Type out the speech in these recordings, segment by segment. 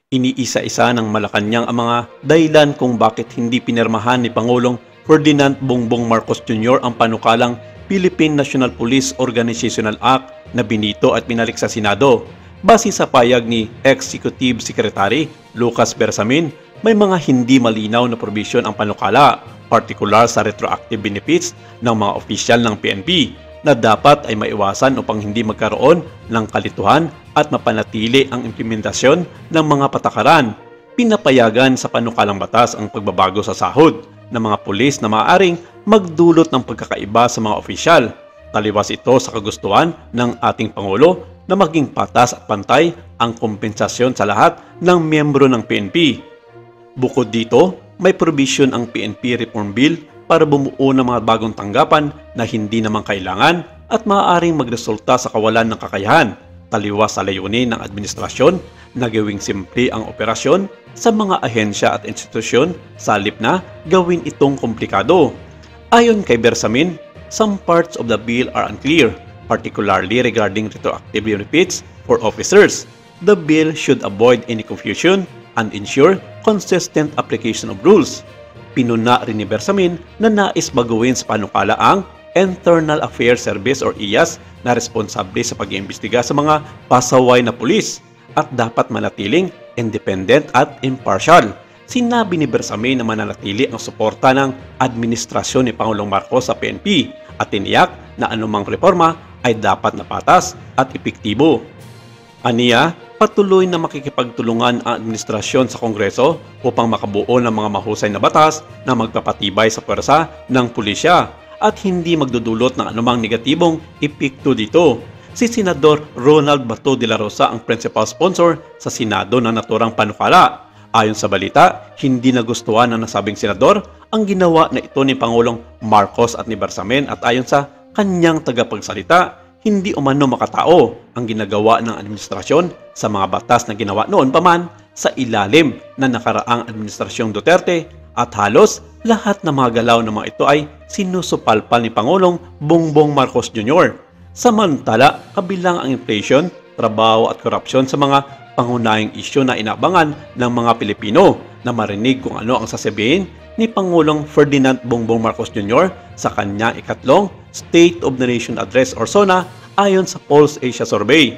Iniisa-isa ng Malacanang ang mga dahilan kung bakit hindi pinirmahan ni Pangulong Ferdinand Bongbong Marcos Jr. ang panukalang Philippine National Police Organizational Act na binito at binalik sa Senado. Base sa payag ni Executive Secretary Lucas Bersamin, may mga hindi malinaw na provision ang panukala, partikular sa retroactive benefits ng mga opisyal ng PNP na dapat ay maiwasan upang hindi magkaroon ng kalituhan at mapanatili ang implementasyon ng mga patakaran. Pinapayagan sa panukalang batas ang pagbabago sa sahod ng mga pulis na maaaring magdulot ng pagkakaiba sa mga opisyal. Taliwas ito sa kagustuhan ng ating Pangulo na maging patas at pantay ang kompensasyon sa lahat ng miyembro ng PNP. Bukod dito, may provision ang PNP Reform Bill para bumuo ng mga bagong tanggapan na hindi naman kailangan at maaaring magresulta sa kawalan ng kakayahan, taliwas sa layunin ng administrasyon na gawing simple ang operasyon sa mga ahensya at institusyon sa halip na gawin itong komplikado. Ayon kay Bersamin, some parts of the bill are unclear, particularly regarding retroactive benefits for officers. The bill should avoid any confusion and ensure consistent application of rules. Pinuna rin ni Bersamin na nais baguhin sa panukala ang Internal Affairs Service or IAS na responsable sa pag-iimbestiga sa mga pasaway na pulis at dapat manatiling independent at impartial. Sinabi ni Bersamin na mananatili ang suporta ng administrasyon ni Pangulong Marcos sa PNP at tiniyak na anumang reforma ay dapat na patas at epektibo. Aniya, patuloy na makikipagtulungan ang administrasyon sa Kongreso upang makabuo ng mga mahusay na batas na magpapatibay sa pwersa ng pulisya at hindi magdudulot ng anumang negatibong epekto dito. Si Senador Ronald Bato de la Rosa ang principal sponsor sa Senado na naturang panukala. Ayon sa balita, hindi nagustuhan ng nasabing senador ang ginawa na ito ni Pangulong Marcos at ni Bersamin at ayon sa kanyang tagapagsalita, hindi umano makatao ang ginagawa ng administrasyon sa mga batas na ginawa noon pa man sa ilalim na nakaraang administrasyong Duterte at halos lahat ng mga galaw ng mga ito ay sinusupalpal ni Pangulong Bongbong Marcos Jr. Samantala, kabilang ang inflation, trabaho at korupsyon sa mga pangunahing isyu na inaabangan ng mga Pilipino na marinig kung ano ang sasabihin ni Pangulong Ferdinand Bongbong Marcos Jr. sa kanya ikatlong State of the Nation Address or SONA ayon sa Pulse Asia Survey.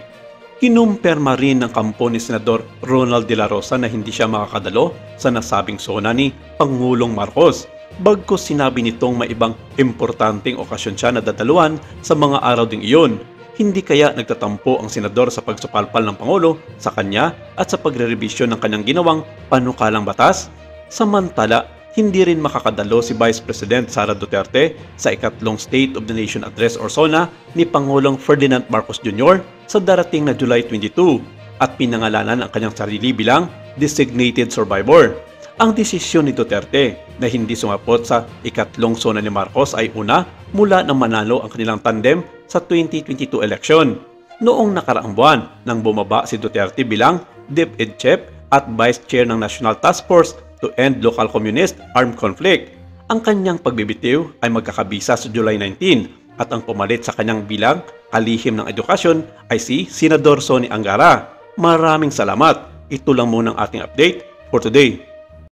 Kinumpirma rin ng kampo ni Senador Ronald de la Rosa na hindi siya makakadalo sa nasabing SONA ni Pangulong Marcos. Bagkus sinabi nitong may ibang importanteng okasyon siya na dadaluhan sa mga araw ding iyon. Hindi kaya nagtatampo ang senador sa pagsupalpal ng Pangulo sa kanya at sa pagre-revisyon ng kanyang ginawang panukalang batas? Samantala, hindi rin makakadalo si Vice President Sara Duterte sa ikatlong State of the Nation Address or SONA ni Pangulong Ferdinand Marcos Jr. sa darating na July 22 at pinangalanan ang kanyang sarili bilang designated survivor. Ang desisyon ni Duterte na hindi sumapot sa ikatlong SONA ni Marcos ay una mula nang manalo ang kanilang tandem sa 2022 election. Noong nakaraang buwan nang bumaba si Duterte bilang DepEd Chief at Vice Chair ng National Task Force to End Local Communist Armed Conflict. Ang kanyang pagbibitiw ay magkakabisa sa July 19 at ang pumalit sa kanyang bilang kalihim ng edukasyon ay si Senador Sonny Angara. Maraming salamat. Ito lang muna ang ating update for today.